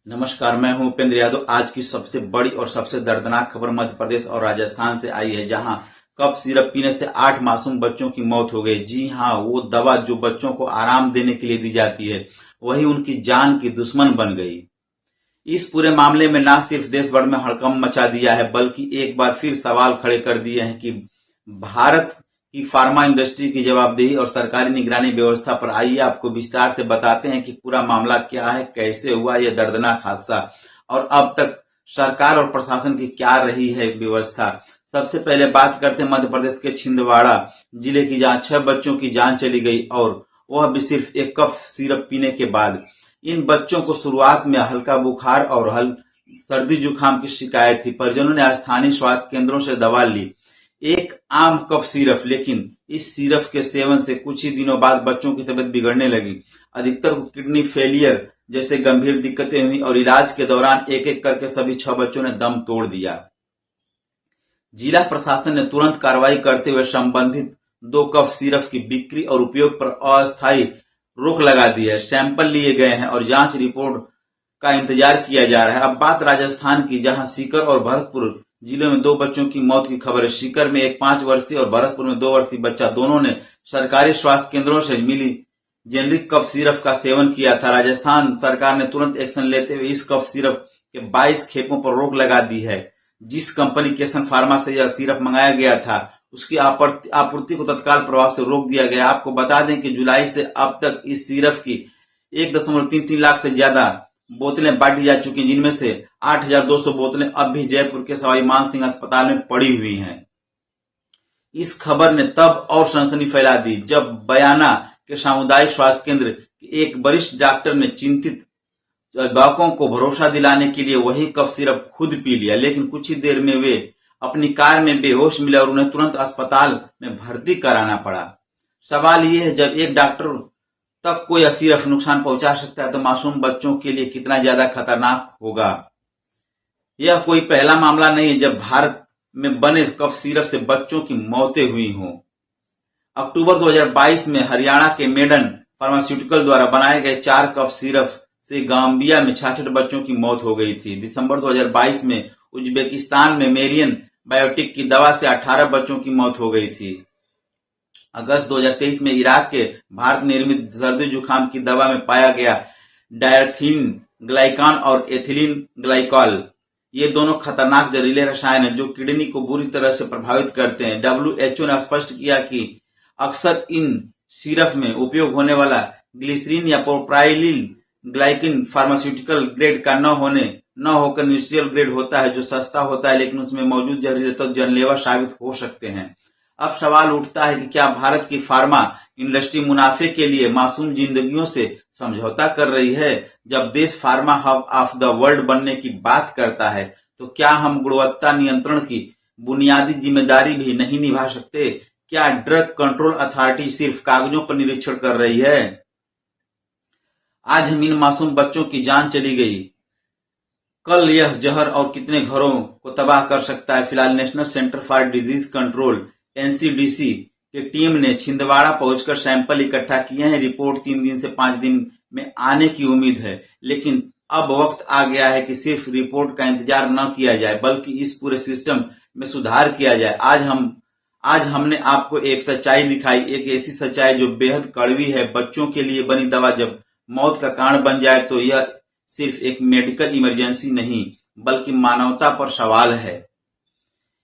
नमस्कार, मैं हूं उपेंद्र यादव। आज की सबसे बड़ी और सबसे दर्दनाक खबर मध्य प्रदेश और राजस्थान से आई है, जहां कफ सिरप पीने से 8 मासूम बच्चों की मौत हो गई। जी हां, वो दवा जो बच्चों को आराम देने के लिए दी जाती है, वही उनकी जान की दुश्मन बन गई। इस पूरे मामले में न सिर्फ देश भर में हड़कंप मचा दिया है, बल्कि एक बार फिर सवाल खड़े कर दिए हैं कि भारत की फार्मा इंडस्ट्री की जवाबदेही और सरकारी निगरानी व्यवस्था पर। आइए आपको विस्तार से बताते हैं कि पूरा मामला क्या है, कैसे हुआ यह दर्दनाक हादसा और अब तक सरकार और प्रशासन की क्या रही है व्यवस्था। सबसे पहले बात करते हैं मध्य प्रदेश के छिंदवाड़ा जिले की, जहां 6 बच्चों की जान चली गई और वह भी सिर्फ एक कफ सिरप पीने के बाद। इन बच्चों को शुरुआत में हल्का बुखार और सर्दी जुकाम की शिकायत थी। परिजनों ने स्थानीय स्वास्थ्य केंद्रों से दवा ली, एक आम कफ सिरप, लेकिन इस सिरप के सेवन से कुछ ही दिनों बाद बच्चों की तबीयत बिगड़ने लगी। अधिकतर को किडनी फेलियर जैसे गंभीर दिक्कतें हुई और इलाज के दौरान एक एक करके सभी 6 बच्चों ने दम तोड़ दिया। जिला प्रशासन ने तुरंत कार्रवाई करते हुए संबंधित 2 कफ सिरप की बिक्री और उपयोग पर अस्थायी रोक लगा दी है। सैंपल लिए गए हैं और जांच रिपोर्ट का इंतजार किया जा रहा है। अब बात राजस्थान की, जहां सीकर और भरतपुर जिलों में 2 बच्चों की मौत की खबर है। सीकर में एक 5 वर्षीय और भरतपुर में 2 वर्षीय बच्चा, दोनों ने सरकारी स्वास्थ्य केंद्रों से मिली जेनरिक कफ सिरप का सेवन किया था। राजस्थान सरकार ने तुरंत एक्शन लेते हुए इस कफ सिरप के 22 खेपों पर रोक लगा दी है। जिस कंपनी केसन फार्मा से यह सिरप मंगाया गया था, उसकी आपूर्ति को तत्काल प्रभाव से रोक दिया गया। आपको बता दें कि जुलाई से अब तक इस सिरप की 1.33 लाख से ज्यादा बोतलें बांटी जा चुकी, जिनमें से 8,200 बोतलें अब भी जयपुर के सवाई मानसिंह अस्पताल में पड़ी हुई हैं। इस खबर ने तब और सनसनी फैला दी जब बयाना के सामुदायिक स्वास्थ्य केंद्र के एक वरिष्ठ डॉक्टर ने चिंतित अभिभावकों को भरोसा दिलाने के लिए वही कफ सिरप खुद पी लिया, लेकिन कुछ ही देर में वे अपनी कार में बेहोश मिले और उन्हें तुरंत अस्पताल में भर्ती कराना पड़ा। सवाल ये है, जब एक डॉक्टर तक कोई सिरप नुकसान पहुंचा सकता है, तो मासूम बच्चों के लिए कितना ज्यादा खतरनाक होगा। यह कोई पहला मामला नहीं है जब भारत में बने कफ सिरप से बच्चों की मौतें हुई हों। अक्टूबर 2022 में हरियाणा के मेडन फार्मास्यूटिकल द्वारा बनाए गए 4 कफ सिरप से गाम्बिया में 66 बच्चों की मौत हो गई थी। दिसंबर 2022 में उज्बेकिस्तान में मेरियन बायोटेक की दवा से 18 बच्चों की मौत हो गई थी। अगस्त 2023 में इराक के भारत निर्मित सर्दी जुकाम की दवा में पाया गया डायथीन ग्लाइकान और एथिलीन ग्लाइकॉल, ये दोनों खतरनाक जहरीले रसायन हैं जो किडनी को बुरी तरह से प्रभावित करते हैं। WHO ने स्पष्ट किया कि अक्सर इन सिरप में उपयोग होने वाला ग्लिसरीन या प्रोपाइलिन ग्लाइकिन फार्मास्यूटिकल ग्रेड का न होकर इंडस्ट्रियल ग्रेड होता है, जो सस्ता होता है, लेकिन उसमें मौजूद जहरीले तत्व जानलेवा साबित हो सकते हैं। अब सवाल उठता है कि क्या भारत की फार्मा इंडस्ट्री मुनाफे के लिए मासूम जिंदगियों से समझौता कर रही है? जब देश pharma hub of the world बनने की बात करता है, तो क्या हम गुणवत्ता नियंत्रण की बुनियादी जिम्मेदारी भी नहीं निभा सकते? क्या ड्रग कंट्रोल अथॉरिटी सिर्फ कागजों पर निरीक्षण कर रही है? आज हम इन मासूम बच्चों की जान चली गई, कल यह जहर और कितने घरों को तबाह कर सकता है। फिलहाल national centre for disease control NCDC की टीम ने छिंदवाड़ा पहुंचकर सैंपल इकट्ठा किए हैं। रिपोर्ट 3 दिन से 5 दिन में आने की उम्मीद है, लेकिन अब वक्त आ गया है कि सिर्फ रिपोर्ट का इंतजार न किया जाए, बल्कि इस पूरे सिस्टम में सुधार किया जाए। आज हमने आपको एक सच्चाई दिखाई, एक ऐसी सच्चाई जो बेहद कड़वी है। बच्चों के लिए बनी दवा जब मौत का कारण बन जाए, तो यह सिर्फ एक मेडिकल इमरजेंसी नहीं, बल्कि मानवता पर सवाल है।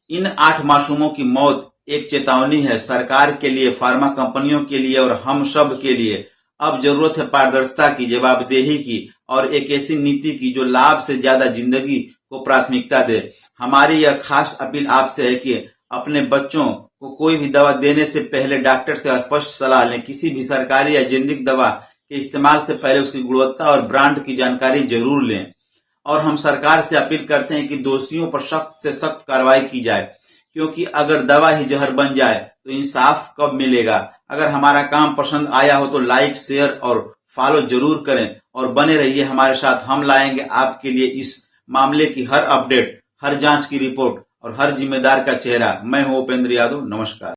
इन 8 मासूमों की मौत एक चेतावनी है, सरकार के लिए, फार्मा कंपनियों के लिए और हम सब के लिए। अब जरूरत है पारदर्शिता की, जवाबदेही की और एक ऐसी नीति की जो लाभ से ज्यादा जिंदगी को प्राथमिकता दे। हमारी यह खास अपील आपसे है कि अपने बच्चों को कोई भी दवा देने से पहले डॉक्टर से स्पष्ट सलाह लें। किसी भी सरकारी या जेनरिक दवा के इस्तेमाल से पहले उसकी गुणवत्ता और ब्रांड की जानकारी जरूर लें। और हम सरकार से अपील करते हैं कि दोषियों पर सख्त से सख्त कार्रवाई की जाए, क्योंकि अगर दवा ही जहर बन जाए तो इंसाफ कब मिलेगा? अगर हमारा काम पसंद आया हो तो लाइक, शेयर और फॉलो जरूर करें और बने रहिए हमारे साथ। हम लाएंगे आपके लिए इस मामले की हर अपडेट, हर जांच की रिपोर्ट और हर जिम्मेदार का चेहरा। मैं हूं उपेंद्र यादव। नमस्कार।